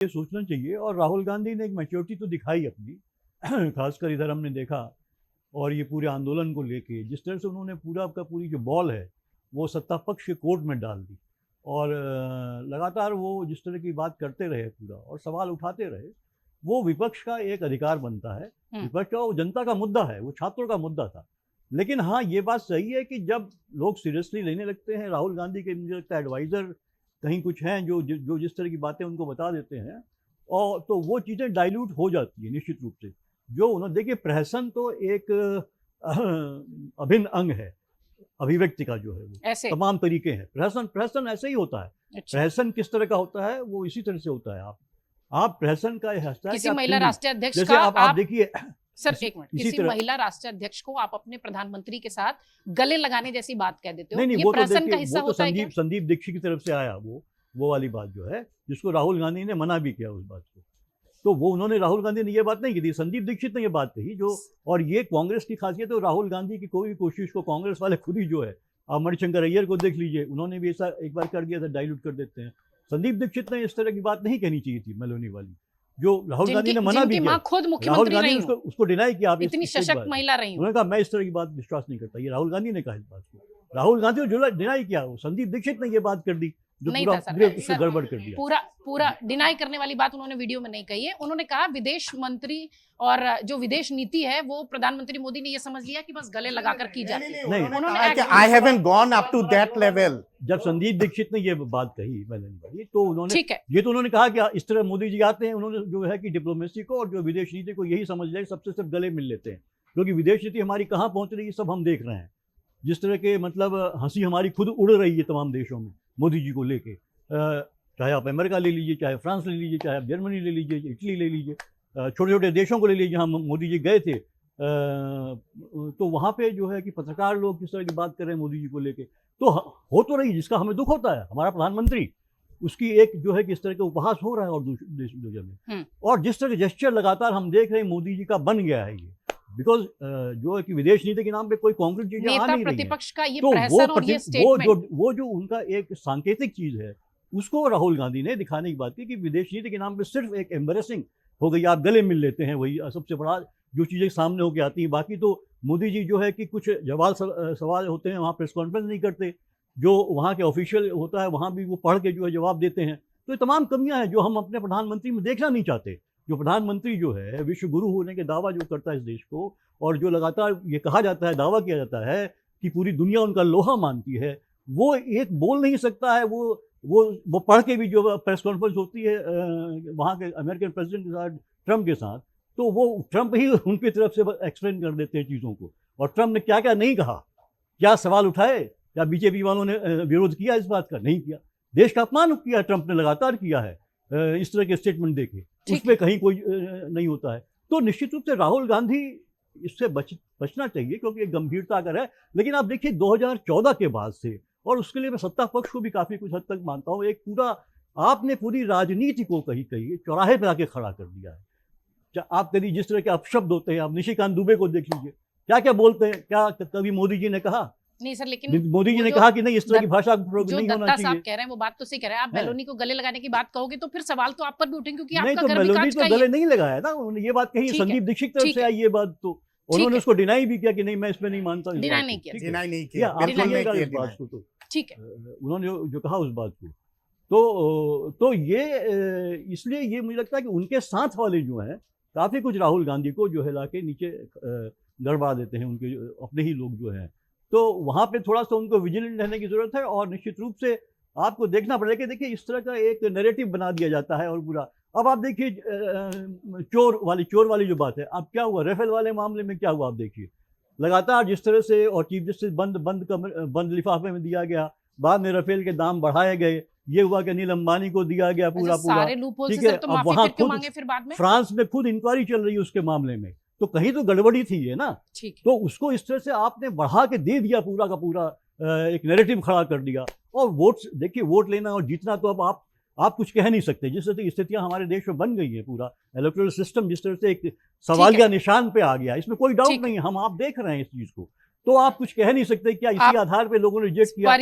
ये सोचना चाहिए। और राहुल गांधी ने एक मैच्योरिटी तो दिखाई अपनी खासकर इधर हमने देखा, और ये पूरे आंदोलन को लेके जिस तरह से उन्होंने पूरा का पूरी जो बॉल है वो सत्ता पक्ष के कोर्ट में डाल दी, और लगातार वो जिस तरह की बात करते रहे पूरा और सवाल उठाते रहे, वो विपक्ष का एक अधिकार बनता है। विपक्ष का वो जनता का मुद्दा है, वो छात्रों का मुद्दा था। लेकिन हाँ, ये बात सही है कि जब लोग सीरियसली लेने लगते हैं, राहुल गांधी के मुझे लगता है एडवाइज़र कहीं कुछ हैं जो जिस तरह की बातें उनको बता देते हैं, और तो वो चीज़ें डाइल्यूट हो जाती है निश्चित रूप से। जो उन्होंने देखिए, प्रहसन तो एक अभिन्न अंग है अभिव्यक्ति का, जो है वो ऐसे तमाम तरीके हैं। प्रहसन ऐसे ही होता है। अच्छा। प्रहसन किस तरह का होता है, वो इसी तरह से होता है। आप प्रहसन का यह हिस्सा है किसी कि महिला राष्ट्रीय अध्यक्ष जैसे का आप देखिए सर एक मिनट, किसी महिला राष्ट्रीय अध्यक्ष को आप अपने प्रधानमंत्री के साथ गले लगाने जैसी बात कह देते हो, नहीं, ये वो प्रहसन तो का हिस्सा होता है क्या? संदीप दीक्षित की तरफ से आया वो वाली बात जो है, जिसको राहुल गांधी ने मना भी किया उस बात को। तो वो उन्होंने, राहुल गांधी ने ये बात नहीं की थी, संदीप दीक्षित ने ये बात कही जो। और ये कांग्रेस की खासियत है, राहुल गांधी की कोई भी कोशिश को कांग्रेस वाले खुद ही जो है, आप मणिशंकर अय्यर को देख लीजिए, उन्होंने भी ऐसा एक बार कर दिया था, डाइल्यूट कर देते हैं। संदीप दीक्षित ने इस तरह की बात नहीं कहनी चाहिए थी मेलोनी वाली, जो राहुल गांधी ने मना भी किया। खुद राहुल मुख्यमंत्री गांधी रही ने उसको डिनाई किया। आप इतनी सशक्त महिला रही, उन्होंने कहा मैं इस तरह की बात विश्वास नहीं करता, ये राहुल गांधी ने कहा इस बात को। राहुल गांधी ने डिनाई किया, संदीप दीक्षित ने ये बात कर दी, जो नहीं पूरा सर, गड़बड़ कर दिया। पूरा डिनाई करने वाली बात उन्होंने वीडियो में नहीं कही है। उन्होंने कहा विदेश मंत्री और जो विदेश नीति है वो प्रधानमंत्री मोदी ने ये समझ लिया कि बस गले लगाकर की जाती है। नहीं, I haven't gone up to that level। जब संदीप दीक्षित ने ये बात कही मैंने, तो उन्होंने ठीक है, ये तो उन्होंने कहा कि इस तरह मोदी जी आते हैं, उन्होंने जो है कि डिप्लोमेसी को और जो विदेश नीति को यही समझ लिया सबसे सिर्फ गले मिल लेते हैं, क्योंकि विदेश नीति हमारी कहाँ पहुंच रही है सब हम देख रहे हैं। जिस तरह के मतलब हंसी हमारी खुद उड़ रही है तमाम देशों में मोदी जी को लेके, चाहे आप अमेरिका ले लीजिए, चाहे फ्रांस ले लीजिए, चाहे आप जर्मनी ले लीजिए, इटली ले लीजिए, छोटे छोटे देशों को ले लीजिए जहाँ मोदी जी गए थे। तो वहाँ पे जो है कि पत्रकार लोग किस तरह की बात कर रहे हैं मोदी जी को लेके, तो हो तो रही, जिसका हमें दुख होता है। हमारा प्रधानमंत्री, उसकी एक जो है कि इस तरह का उपहास हो रहा है और दुनिया में, और जिस तरह के जेस्चर लगातार हम देख रहे हैं मोदी जी का बन गया है ये, बिकॉज जो है कि विदेश नीति के नाम पे कोई कॉन्क्रीट चीजें आ नहीं रही हैं। प्रतिपक्ष का ये तो प्रहसन और ये स्टेटमेंट, वो जो उनका एक सांकेतिक चीज है, उसको राहुल गांधी ने दिखाने की बात की कि विदेश नीति के नाम पे सिर्फ एक एम्बेरसिंग हो गई, आप गले मिल लेते हैं, वही सबसे बड़ा जो चीज़ें सामने होकर आती हैं। बाकी तो मोदी जी जो है कि कुछ सवाल होते हैं वहाँ प्रेस कॉन्फ्रेंस नहीं करते, जो वहाँ के ऑफिशियल होता है वहाँ भी वो पढ़ के जो है जवाब देते हैं। तो ये तमाम कमियाँ हैं जो हम अपने प्रधानमंत्री में देखना नहीं चाहते। जो प्रधानमंत्री जो है विश्व गुरु होने के दावा जो करता है इस देश को, और जो लगातार ये कहा जाता है, दावा किया जाता है कि पूरी दुनिया उनका लोहा मानती है, वो एक बोल नहीं सकता है। वो पढ़ के भी जो प्रेस कॉन्फ्रेंस होती है वहाँ के अमेरिकन प्रेसिडेंट के साथ, ट्रम्प के साथ, तो वो ट्रम्प ही उनकी तरफ से एक्सप्लेन कर देते हैं चीज़ों को। और ट्रम्प ने क्या क्या नहीं कहा, क्या सवाल उठाए, क्या बीजेपी वालों ने विरोध किया इस बात का? नहीं किया। देश का अपमान किया ट्रम्प ने, लगातार किया है इस तरह के स्टेटमेंट देके, उसमें कहीं कोई नहीं होता है। तो निश्चित रूप से राहुल गांधी इससे बचना चाहिए, क्योंकि एक गंभीरता अगर है। लेकिन आप देखिए 2014 के बाद से, और उसके लिए मैं सत्ता पक्ष को भी काफ़ी कुछ हद तक मानता हूँ, एक पूरा आपने पूरी राजनीति को कहीं चौराहे पर आके खड़ा कर दिया है। आप कभी जिस तरह के अपशब्द होते हैं, आप निशिकांत दुबे को देख लीजिए, क्या क्या बोलते हैं। क्या कभी मोदी जी ने कहा? नहीं सर, लेकिन मोदी जी ने कहा कि नहीं, इस तरह की भाषा का प्रयोग नहीं होना चाहिए। साहब कह रहे हैं वो बात तो सही कह रहे हैं। आप मेलोनी को गले लगाने की बात कहोगे तो फिर सवाल तो आप पर भी उठेंगे, क्योंकि आपका घर मेलोनी तो गले नहीं लगाया ना, उन्होंने ये बात कही, संदीप दीक्षित तरफ से आई ये बात, तो उन्होंने उसको डिनाई भी किया कि नहीं मैं इसमें नहीं मानता। डिनाई नहीं किया, तो ठीक है, उन्होंने जो कहा उस बात को, तो ये इसलिए ये मुझे लगता है कि उनके साथ वाले जो हैं काफ़ी कुछ राहुल गांधी को जो है लाके नीचे गड़बड़ा देते हैं, उनके अपने ही लोग जो हैं। तो वहाँ पे थोड़ा सा उनको विजिलेंट रहने की ज़रूरत है, और निश्चित रूप से आपको देखना पड़ेगा। देखिए इस तरह का एक नैरेटिव बना दिया जाता है और पूरा। अब आप देखिए चोर वाली जो बात है, अब क्या हुआ राफेल वाले मामले में, क्या हुआ आप देखिए, लगातार जिस तरह से, और चीफ जस्टिस बंद लिफाफे में दिया गया, बाद में राफेल के दाम बढ़ाए गए, ये हुआ कि अनिल अंबानी को दिया गया पूरा, ठीक है। अब वहाँ खुद फ्रांस में खुद इंक्वायरी चल रही है उसके मामले में, तो कहीं तो गड़बड़ी थी है ना। तो उसको इस तरह से आपने बढ़ा के दे दिया, पूरा का पूरा एक नैरेटिव खड़ा कर दिया। और वोट देखिए, वोट लेना और जीतना तो अब आप कुछ कह नहीं सकते। जिस तरह से स्थितियां हमारे देश में बन गई है, पूरा इलेक्टोरल सिस्टम जिस तरह से एक सवालिया निशान पे आ गया, इसमें कोई डाउट नहीं है, हम आप देख रहे हैं इस चीज को। तो आप कुछ कह नहीं सकते क्या इसी आधार पे लोगों ने रिजेक्ट किया।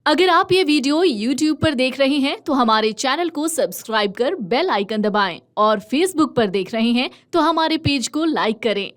अगर आप ये वीडियो YouTube पर देख रहे हैं तो हमारे चैनल को सब्सक्राइब कर बेल आइकन दबाएं और Facebook पर देख रहे हैं तो हमारे पेज को लाइक करें।